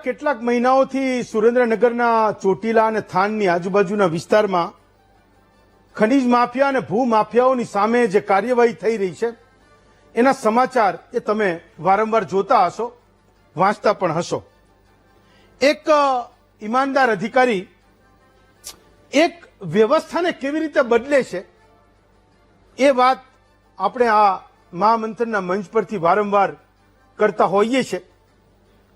કેટલાક મહિનાઓથી સુરેન્દ્રનગરના ચોટીલા અને થાનની આજુબાજુના વિસ્તારમાં ખનીજ માફિયા અને ભૂ માફિયાઓની સામે જે કાર્યવાહી થઈ રહી છે એના સમાચાર એ તમે વારંવાર જોતા હશો, વાંચતા પણ હશો. એક ઈમાનદાર અધિકારી એક વ્યવસ્થાને કેવી રીતે બદલે છે એ વાત આપણે આ મહામંથનના મંચ પરથી વારંવાર કરતા હોઈએ છીએ.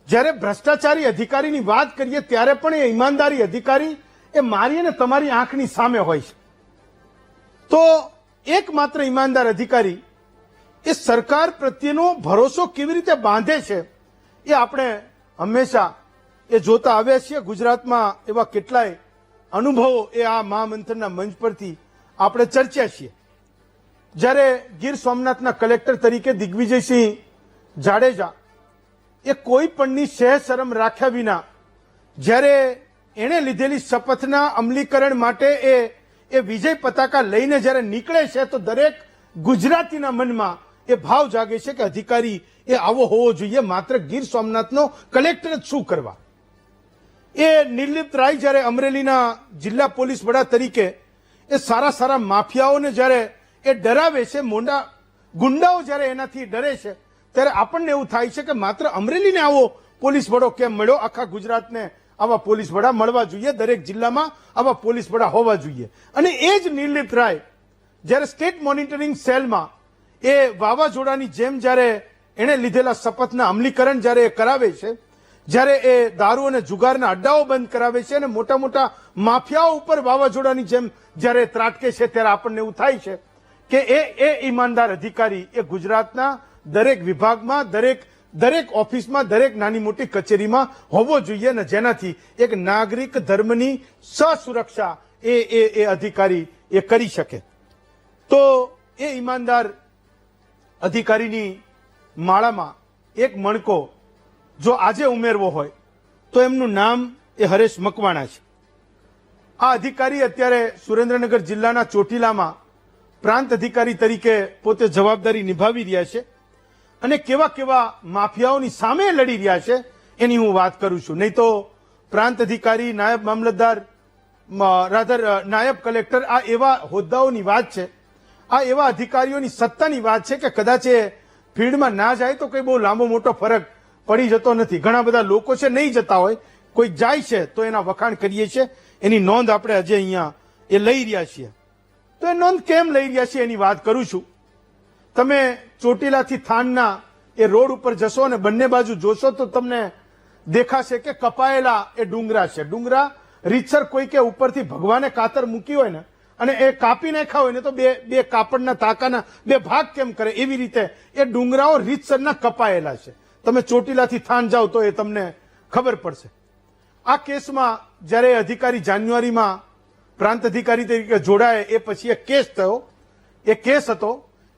જ્યારે ભ્રષ્ટાચારી અધિકારીની વાત કરીએ ત્યારે પણ એ ઈમાનદારી અધિકારી એ મારી અને તમારી આંખની સામે હોય છે. તો એકમાત્ર ઈમાનદાર અધિકારી એ સરકાર પ્રત્યેનો ભરોસો કેવી રીતે બાંધે છે એ આપણે હંમેશા એ જોતા આવ્યા છીએ. ગુજરાતમાં એવા કેટલાય અનુભવો એ આ મહામંથનના મંચ પરથી આપણે ચર્ચ્યા છીએ. જ્યારે ગીર સોમનાથના કલેક્ટર તરીકે દિગ્વિજયસિંહ જાડેજા એ કોઈ પણની શરમ રાખ્યા વિના જ્યારે એણે લીધેલી શપથના અમલીકરણ માટે એ વિજય પતાકા લઈને જ્યારે નીકળે છે તો દરેક ગુજરાતીના મનમાં એ ભાવ જાગે છે કે અધિકારી એ આવો હોવો જોઈએ, માત્ર ગીર સોમનાથનો કલેક્ટર જ શું કરવા. એ નિર્લિપ્ત રાય જ્યારે અમરેલીના જિલ્લા પોલીસ વડા તરીકે એ સારા માફિયાઓને જ્યારે એ ડરાવે છે, મોંડા ગુંડાઓ જ્યારે એનાથી ડરે છે, ત્યારે આપણને એવું થાય છે કે માત્ર અમરેલીને આવો પોલીસ વડો કેમ મળ્યો, આખા ગુજરાતને આવા પોલીસ વડા મળવા જોઈએ, દરેક જિલ્લામાં આવા પોલીસ વડા હોવા જોઈએ. અને એ જ નિર્લિપ્ત રાય જ્યારે સ્ટેટ મોનિટરિંગ સેલમાં એ વાવાઝોડાની જેમ જ્યારે એણે લીધેલા શપથના અમલીકરણ જ્યારે એ કરાવે છે, જ્યારે એ દારૂ અને જુગારના અડ્ડાઓ બંધ કરાવે છે અને મોટા માફિયાઓ ઉપર વાવાઝોડાની જેમ જ્યારે ત્રાટકે છે, ત્યારે આપણને એવું થાય છે કે એ ઈમાનદાર અધિકારી એ ગુજરાતના દરેક વિભાગમાં, દરેક ઓફિસમાં, દરેક નાની મોટી કચેરીમાં હોવો જોઈએ અને જેનાથી એક નાગરિક ધર્મની સહસુરક્ષા એ અધિકારી એ કરી શકે. તો એ ઈમાનદાર અધિકારીની માળામાં એક મણકો જો આજે ઉમેરવો હોય તો એમનું નામ એ હરેશ મકવાણા છે. આ અધિકારી અત્યારે સુરેન્દ્રનગર જિલ્લાના ચોટીલામાં પ્રાંત અધિકારી તરીકે પોતે જવાબદારી નિભાવી રહ્યા છે અને કેવા માફિયાઓની સામે લડી રહ્યા છે એની હું વાત કરું છું. નહીં તો પ્રાંત અધિકારી, નાયબ મામલતદાર, નાયબ કલેક્ટર આ એવા હોદ્દાઓની વાત છે, આ એવા અધિકારીઓની સત્તાની વાત છે કે કદાચ એ ફિલ્ડમાં ના જાય તો કઈ બહુ લાંબો મોટો ફરક પડી જતો નથી. ઘણા બધા લોકો છે નહીં જતા હોય, કોઈ જાય છે તો એના વખાણ કરીએ છીએ, એની નોંધ આપણે આજે અહીંયા એ લઈ રહ્યા છીએ. તો એ નોંધ કેમ લઈ રહ્યા છીએ એની વાત કરું છું. તમે ચોટીલાથી થાનના એ રોડ ઉપર જશો અને બંને બાજુ જોશો તો તમને દેખાશે કે કપાયેલા એ ડુંગરા છે. ડુંગરા રીતસર કોઈ કે ઉપરથી ભગવાને કાતર મૂકી હોય ને અને એ કાપી નાખ્યા હોય ને તો બે કાપડના તાકાના બે ભાગ કેમ કરે એવી રીતે એ ડુંગરાઓ રીતસરના કપાયેલા છે. તમે ચોટીલાથી થાન જાઓ તો એ તમને ખબર પડશે. આ કેસમાં જ્યારે અધિકારી જાન્યુઆરીમાં પ્રાંત અધિકારી તરીકે જોડાય એ પછી એક કેસ થયો. એ કેસ હતો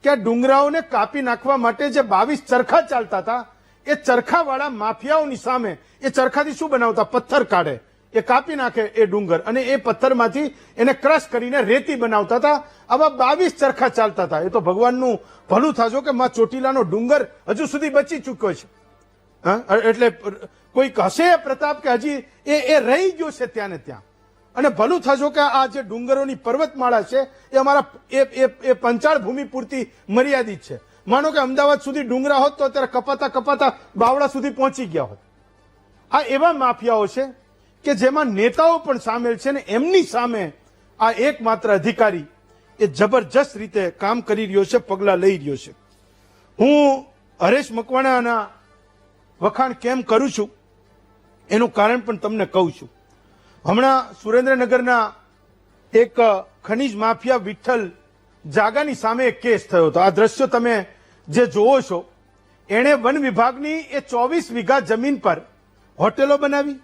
કે આ ડુંગરાઓને કાપી નાખવા માટે જે 22 ચરખા ચાલતા હતા એ ચરખાવાળા માફિયાઓની સામે એ ચરખાથી શું બનાવતા, પથ્થર કાઢે, એ કાપી નાખે એ ડુંગર અને એ પથ્થરમાંથી એને ક્રશ કરીને રેતી બનાવતા હતા. આવા 22 ચરખા ચાલતા હતા. એ તો ભગવાનનું ભલું થાજો કે માં ચોટીલાનો ડુંગર હજુ સુધી બચી ચૂક્યો છે. એટલે કોઈક હશે પ્રતાપ કે હજી એ રહી ગયો છે ત્યાં ને ત્યાં. અને ભલું થજો કે આ જે ડુંગરોની પર્વતમાળા છે એ અમારા એ પંચાળ ભૂમિ પૂરતી મર્યાદિત છે. માનો કે અમદાવાદ સુધી ડુંગરા હોત તો અત્યારે કપાતા બાવળા સુધી પહોંચી ગયા હોત. આ એવા માફિયાઓ છે કે જેમાં નેતાઓ પણ સામેલ છે ને એમની સામે આ એકમાત્ર અધિકારી એ જબરજસ્ત રીતે કામ કરી રહ્યો છે, પગલાં લઈ રહ્યો છે. હું હરેશ મકવાણાના વખાણ કેમ કરું છું એનું કારણ પણ તમને કહું છું. હમણાં સુરેન્દ્રનગરના એક ખનીજ માફિયા વિઠ્ઠલ જાગાની સામે એક કેસ થયો હતો. આ દ્રશ્યો તમે જે જોવો છો, એણે વન વિભાગની એ 24 વીઘા જમીન પર હોટેલો બનાવી,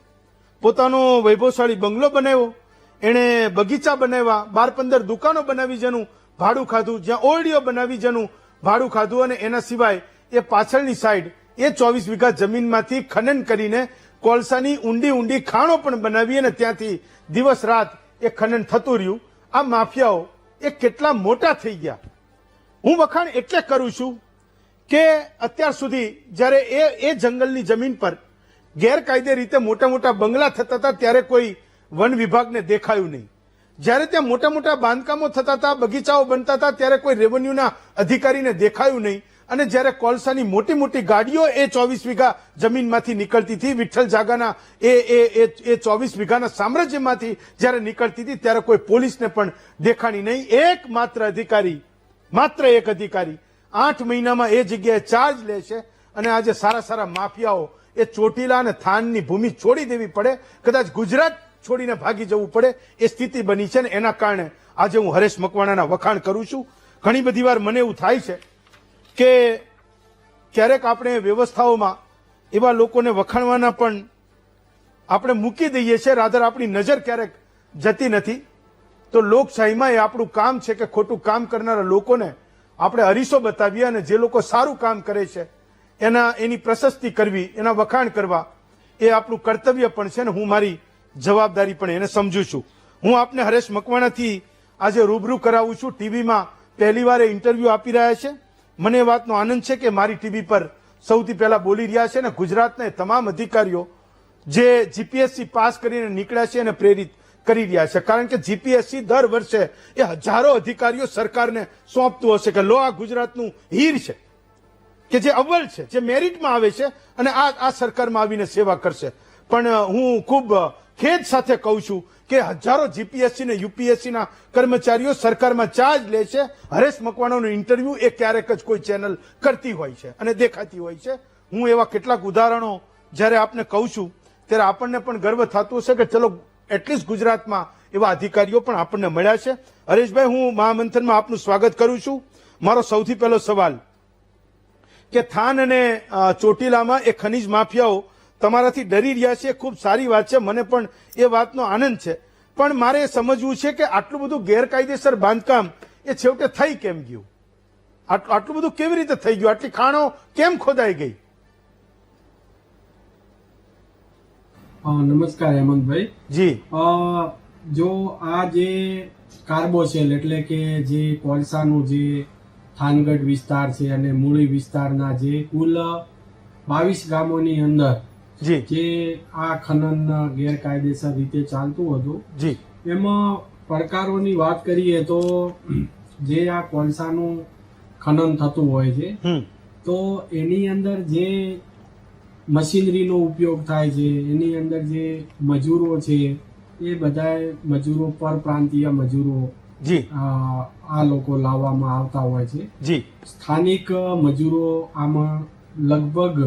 પોતાનો વૈભવશાળી બંગલો બનાવ્યો, એણે બગીચા બનાવ્યા, 12-15 દુકાનો બનાવી જેનું ભાડું ખાધું, જ્યાં ઓરડીઓ બનાવી જેનું ભાડું ખાધું અને એના સિવાય એ પાછળની સાઈડ એ 24 વીઘા જમીનમાંથી ખનન કરીને કોલસાની ઊંડી ખાણો પણ બનાવી અને ત્યાંથી દિવસ રાત એ ખનન થતું રહ્યું. આ માફિયાઓ એ કેટલા મોટા થઈ ગયા. હું વખાણ એટલે કરું છું કે અત્યાર સુધી જ્યારે એ જંગલની જમીન પર ગેરકાયદે રીતે મોટા મોટા બંગલા થતા હતા ત્યારે કોઈ વન વિભાગને દેખાયું નહીં. જ્યારે ત્યાં મોટા મોટા બાંધકામો થતા હતા, બગીચાઓ બનતા હતા ત્યારે કોઈ રેવન્યુના અધિકારીને દેખાયું નહીં. અને જ્યારે કોલસાની મોટી મોટી ગાડીઓ એ 24 વીઘા જમીનમાંથી નીકળતી હતી, વિઠ્ઠલ જાગાના એ 24 વીઘાના સામ્રાજ્યમાંથી જ્યારે નીકળતી હતી ત્યારે કોઈ પોલીસને પણ દેખાણી નહીં. માત્ર એક અધિકારી 8 મહિનામાં એ જગ્યાએ ચાર્જ લે છે અને આજે સારા સારા માફિયાઓ એ ચોટીલા અને થાનની ભૂમિ છોડી દેવી પડે, કદાચ ગુજરાત છોડીને ભાગી જવું પડે એ સ્થિતિ બની છે. ને એના કારણે આજે હું હરેશ મકવાણાના વખાણ કરું છું. ઘણી બધી વાર મને એવું થાય છે કે ક્યારેક આપણે વ્યવસ્થાઓમાં એવા લોકોને વખાણવાના પણ આપણે મૂકી દઈએ છીએ, રાધર આપણી નજર ક્યારેક જતી નથી. તો લોકશાહીમાં એ આપણું કામ છે કે ખોટું કામ કરનારા લોકોને આપણે અરીસો બતાવીએ અને જે લોકો સારું કામ કરે છે એની પ્રશસ્તિ કરવી, એના વખાણ કરવા એ આપણું કર્તવ્ય પણ છે ને હું મારી જવાબદારી પણ એને સમજુ છું. હું આપને હરેશ મકવાણાથી આજે રૂબરૂ કરાવું છું. ટીવીમાં પહેલી વાર ઇન્ટરવ્યુ આપી રહ્યા છે. મને એ વાતનો આનંદ છે કે મારી ટીવી પર સૌથી પહેલા બોલી રહ્યા છે ને ગુજરાતના તમામ અધિકારીઓ જે જીપીએસસી પાસ કરીને નીકળ્યા છે એને પ્રેરિત કરી રહ્યા છે. કારણ કે જીપીએસસી દર વર્ષે એ હજારો અધિકારીઓ સરકારને સોંપતું હશે કે લો આ ગુજરાતનું હીર છે કે જે અવ્વલ છે, જે મેરિટમાં આવે છે અને આ સરકારમાં આવીને સેવા કરશે. પણ હું ખૂબ ખેદ સાથે કહું છું કે હજારો જીપીએસસી ને યુપીએસસીના કર્મચારીઓ સરકારમાં ચાર્જ લે છે. હરેશ મકવાણાનું ઇન્ટરવ્યુ એ ક્યારેક જ કોઈ ચેનલ કરતી હોય છે અને દેખાતી હોય છે. હું એવા કેટલાક ઉદાહરણો જ્યારે આપને કહું છું ત્યારે આપણને પણ ગર્વ થતું હશે કે ચલો એટલીસ્ટ ગુજરાતમાં એવા અધિકારીઓ પણ આપણને મળ્યા છે. હરેશભાઈ, હું મહામંથનમાં આપનું સ્વાગત કરું છું. મારો સૌથી પહેલો સવાલ કે થાન અને ચોટીલામાં એ ખનીજ માફિયાઓ તમારાથી ડરી રહ્યા છે, ખૂબ સારી વાત છે, મને પણ એ વાતનો આનંદ છે. પણ મારે સમજવું છે કે આટલું બધું ગેરકાયદેસર બાંધકામ એ છેવટે થઈ કેમ ગયું? આટલું બધું કેવી રીતે થઈ ગયું? આટલી ખાણો કેમ ખોદાઈ ગઈ? નમસ્કાર હેમંતભાઈ. જી, જો આ જે કાર્બોસેલ એટલે કે જે કોલસાનું જે થાનગઢ વિસ્તાર છે અને મૂળી વિસ્તારના જે કુલ 22 ગામોની અંદર જી, જે આ ખનન ગેરકાયદેસર રીતે ચાલતું હતું, જી, એમાં પડકારોની વાત કરીએ તો જે આ કોલસાનું ખનન થતું હોય છે તો એની અંદર જે મશીનરીનો ઉપયોગ થાય છે, એની અંદર જે મજૂરો છે એ બધા મજૂરો પરપ્રાંતીય મજૂરો જી, આ લોકો લાવવામાં આવતા હોય છે. જી, સ્થાનિક મજૂરો આમાં લગભગ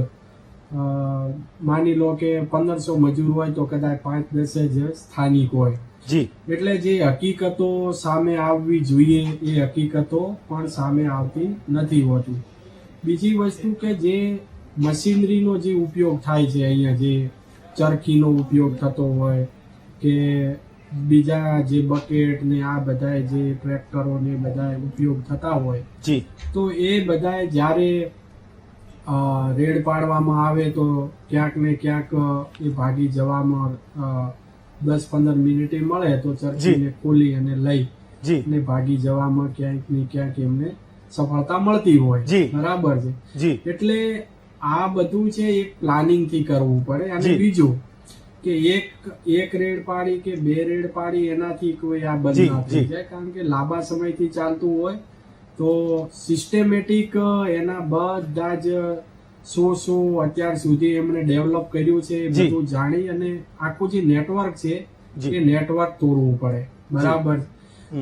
માની લો કે 1500 મજૂર હોય તો કદાચ 5-10 જ સ્થાનિક હોય. જી, એટલે જે હકીકતો સામે આવવી જોઈએ એ હકીકતો પણ સામે આવતી નથી હોતી. બીજી વસ્તુ કે જે મશીનરીનો જે ઉપયોગ થાય છે અહીંયા, જે ચરખીનો ઉપયોગ થતો હોય કે બીજા જે બકેટ ને આ બધા જે ટ્રેક્ટરો ને બધા ઉપયોગ થતા હોય, જી, તો એ બધા જ્યારે રેડ પાડવામાં આવે તો ક્યાંક ને ક્યાંક એ ભાગી જવામાં 10-15 મિનિટે મળે તો ચરખીને ખોલી અને લઈ ને ભાગી જવામાં ક્યાંક ને ક્યાંક એમને સફળતા મળતી હોય. બરાબર છે. એટલે આ બધું છે એક પ્લાનિંગ થી કરવું પડે. અને બીજું કે એક રેડ પાડી કે 2 રેડ પાડી એનાથી કોઈ આ બંધ ના થઈ જાય, કારણ કે લાંબા સમયથી ચાલતું હોય તો સિસ્ટમેટિક એના બધા જ શું અત્યાર સુધી એમણે ડેવલપ કર્યું છે એ બધું જાણી અને આખું જે નેટવર્ક છે એ નેટવર્ક તોડવું પડે. બરાબર.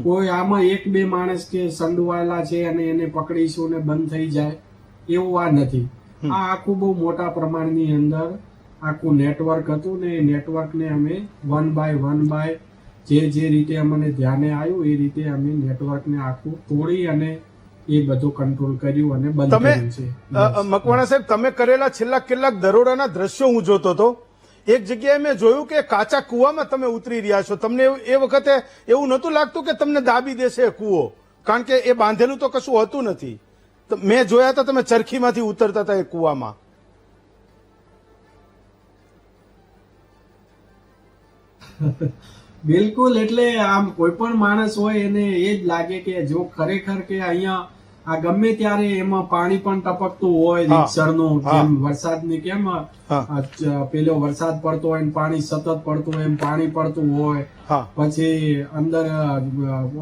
કોઈ આમાં 1-2 માણસ કે સંડોવાયેલા છે અને એને પકડીશું ને બંધ થઈ જાય એવું આ નથી. આ આખું બહુ મોટા પ્રમાણની અંદર આખું નેટવર્ક હતું ને એ નેટવર્કને અમે 1 બાય જે રીતે અમને ધ્યાને આવ્યું એ રીતે અમે નેટવર્કને આખું તોડી અને એ બધું કંટ્રોલ કર્યું અને બંધ કર્યું છે. મકવાણા સાહેબ, તમે કરેલા છેલ્લા કેટલાક દરોડાના દ્રશ્યો હું જોતો હતો. એક જગ્યાએ મેં જોયું કે કાચા કુવામાં તમે ઉતરી રહ્યા છો. તમને એ વખતે એવું નહોતું લાગતું કે તમને દાબી દેશે કુવો? કારણ કે એ બાંધેલું તો કશું હોતું નથી. મેં જોયા હતા તમે ચરખીમાંથી ઉતરતા હતા એ કુવામાં. બિલકુલ. એટલે આમ કોઈ પણ માણસ હોય એને એ જ લાગે કે જો ખરેખર કે અહીંયા આ ગમે ત્યારે એમાં પાણી પણ ટપકતું હોય રીતસરનું, હા. જેમ વરસાદની કેમ પેલો વરસાદ પડતો હોય ને પાણી સતત પડતું હોય એમ પાણી પડતું હોય, હા પછી અંદર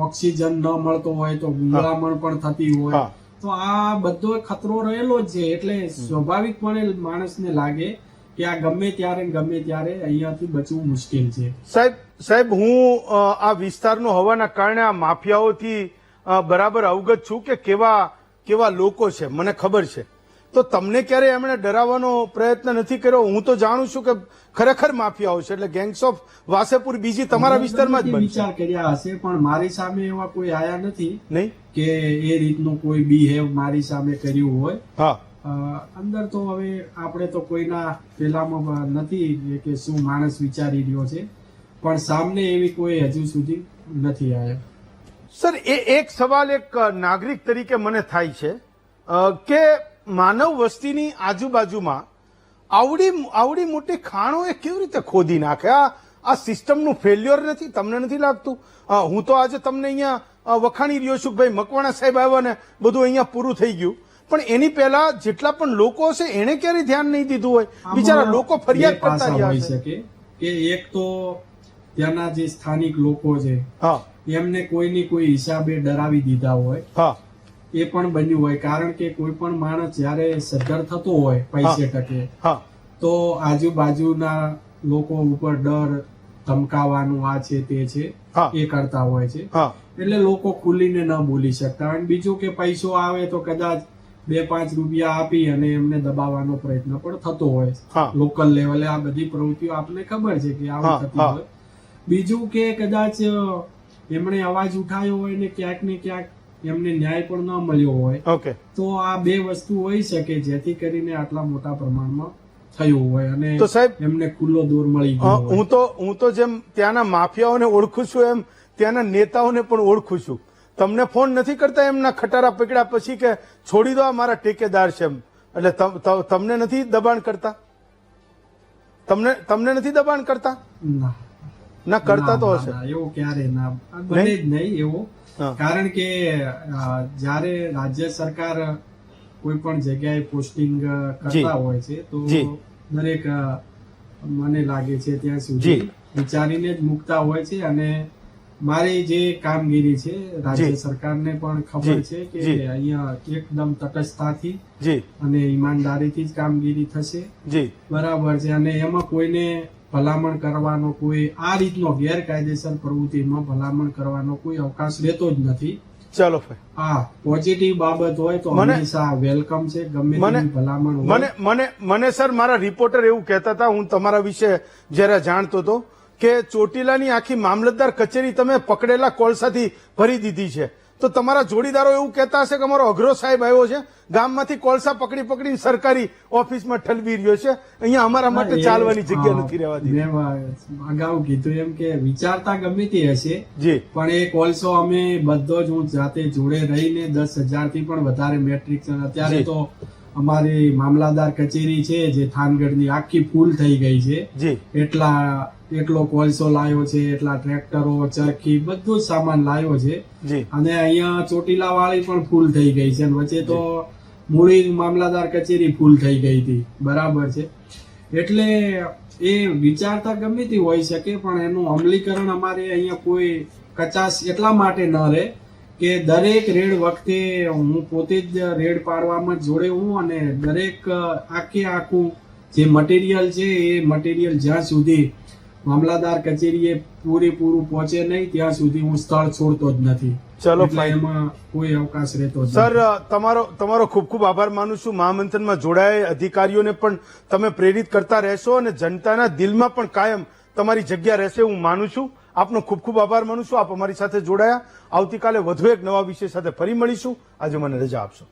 ઓક્સિજન ન મળતો હોય તો ગુંગળામણ પણ થતી હોય. હા. તો આ બધો ખતરો રહેલો જ છે. એટલે સ્વાભાવિકપણે માણસને લાગે કે આ ગમે ત્યારે ને ગમે ત્યારે અહીંયાથી બચવું મુશ્કેલ છે. સાહેબ હું આ વિસ્તારનો હોવાના કારણે આ માફિયાઓથી બરાબર અવગત છું કે કેવા લોકો છે, મને ખબર છે. તો તમને ક્યારે એમણે ડરાવવાનો પ્રયત્ન નથી કર્યો? હું તો જાણું છું કે ખરેખર માફિયાઓ છે, એટલે ગેંગ્સ ઓફ વાસેપુર બીજી તમારા વિસ્તારમાં જ બનશે. વિચાર કર્યા હશે પણ મારી સામે એવા કોઈ આયા નથી નહીં કે એ રીતનું કોઈ બિહેવ મારી સામે કર્યું હોય. હા અંદર તો હવે આપણે તો કોઈના પેલામાં નથી કે શું માણસ વિચારી રહ્યો છે, પણ સામને એવી કોઈ હજુ સુધી નથી આવ્યા. સર એક સવાલ એક નાગરિક તરીકે મને થાય છે કે માનવ વસ્તીની આજુબાજુમાં આવડી મોટી ખાણો એ કેવી રીતે ખોદી નાખે? આ સિસ્ટમનું ફેલ્યોર નથી? તમને નથી લાગતું? હું તો આજે તમને અહીંયા વખાણી રહ્યો છું કે ભાઈ મકવાણા સાહેબ આવ્યા ને બધું અહીંયા પૂરું થઈ ગયું, પણ એની પહેલા જેટલા પણ લોકો છે એને ક્યારે ધ્યાન નહીં દીધું હોય? બિચારા લોકો ફરિયાદ કરતા રહ્યા છે કે એક તો ત્યાંના જે સ્થાનિક લોકો છે હા એમને કોઈની કોઈ હિસાબે ડરાવી દીધા હોય, હા એ પણ બન્યું હોય. કારણ કે કોઈ પણ માણસ જયારે સદ્ધર થતો હોય પૈસે ટકે હા તો આજુબાજુના લોકો ઉપર ડર ધમકાવાનું આ છે તે છે હા. એ કરતા હોય છે. હા એટલે લોકો ખુલીને ન બોલી શકતા. અને બીજું કે પૈસો આવે તો કદાચ 2-5 રૂપિયા આપી અને એમને દબાવવાનો પ્રયત્ન પણ થતો હોય હા. લોકલ લેવલે. આ બધી પ્રવૃત્તિઓ આપને ખબર છે કે આવું થતી હોય. બીજું કે કદાચ એમણે અવાજ ઉઠાવ્યો હોય ને ક્યાંક ને ક્યાંક એમને ન્યાય પણ ન મળ્યો હોય, ઓકે, તો આ બે વસ્તુ હોઈ શકે જેથી કરીને આટલા મોટા પ્રમાણમાં થયું હોય અને તો સાહેબ એમને ખુલ્લો દોર મળી ગયો હોય. હું તો જેમ ત્યાંના માફિયાઓને ઓળખું છું એમ ત્યાંના નેતાઓને પણ ઓળખું છું. તમને ફોન નથી કરતા એમના ખટારા પકડ્યા પછી કે છોડી દો આ મારા ટેકેદાર છે એમ? એટલે તમને નથી દબાણ કરતા? તમને નથી દબાણ કરતા? ના કરતા તો હશે. એવું ક્યારે ના બને જ નહીં એવું. કારણ કે જયારે રાજ્ય સરકાર કોઈ પણ જગ્યાએ પોસ્ટિંગ કરતા હોય છે તો દરેક મને લાગે છે ત્યાં સુધી વિચારીને જ મૂકતા હોય છે. અને મારી જે કામગીરી છે રાજ્ય સરકારને પણ ખબર છે કે અહીંયા એકદમ તટસ્થતાથી અને ઈમાનદારીથી જ કામગીરી થશે. બરાબર છે. અને એમાં કોઈને ભલામણ કરવાનો કોઈ આ રીતનો ગેરકાયદેસર પ્રવૃત્તિમાં ભલામણ કરવાનો કોઈ અવકાશ રહેતો જ નથી. ચાલો હા, પોઝિટિવ બાબત હોય તો હંમેશા વેલકમ છે. ગમે તેવી ભલામણ મને સર મારા રિપોર્ટર એવું કહેતા હતા, હું તમારા વિશે જયારે જાણતો હતો કે ચોટીલાની આખી મામલતદાર કચેરી તમે પકડેલા કોલસાથી ભરી દીધી છે. તો તમારા જોડીદારો એવું કહેતા હશે કે અમારો અઘરો સાહેબ આવ્યો છે, ગામમાંથી કોલસા પકડીને સરકારી ઓફિસમાં ઠલવી રહ્યો છે, અહીંયા અમારા માટે ચાલવાની જગ્યા નથી રહેવા દીધી. મેં અગાઉ કીધું એમ કે વિચારતા ગમે તે હશે પણ એ કોલસો અમે બધો જ હું જાતે જોડે રહીને 10,000 થી પણ વધારે મેટ્રિક અત્યારે તો અમારી મામલાદાર કચેરી છે જે થાનગઢની આખી ફૂલ થઈ ગઈ છે. એટલો કોલસો લાવ્યો છે, એટલા ટ્રેક્ટરો, ચરખી, બધું જ સામાન લાવ્યો છે. અને અહીંયા ચોટીલા વાળી પણ ફૂલ થઈ ગઈ છે. વચ્ચે તો મૂળી મામલાદાર કચેરી ફૂલ થઈ ગઈ હતી. બરાબર છે. એટલે એ વિચારતા ગમે તે હોઈ શકે પણ એનું અમલીકરણ અમારે અહીંયા કોઈ કચાશ એટલા માટે ન રહે કે દરેક રેડ વખતે હું પોતે જ રેડ પાડવામાં જોડે હું અને દરેક આખું જે મટીરિયલ છે એ મટીરિયલ જ્યાં સુધી મામલાદાર કચેરીએ પૂરેપૂરું પહોંચે નહીં ત્યાં સુધી હું સ્થળ છોડતો જ નથી. ચલો, એમાં કોઈ અવકાશ રહેતો નથી. સર તમારો ખૂબ ખૂબ આભાર માનું છું. મહામંથનમાં જોડાયેલ અધિકારીઓને પણ તમે પ્રેરિત કરતા રહેશો અને જનતાના દિલમાં પણ કાયમ તમારી જગ્યા રહેશે હું માનું છું. આપનો ખૂબ ખૂબ આભાર માનું છું. આપ અમારી સાથે જોડાયા. આવતીકાલે વધુ એક નવા વિષય સાથે ફરી મળીશું. આજે મને રજા આપશો.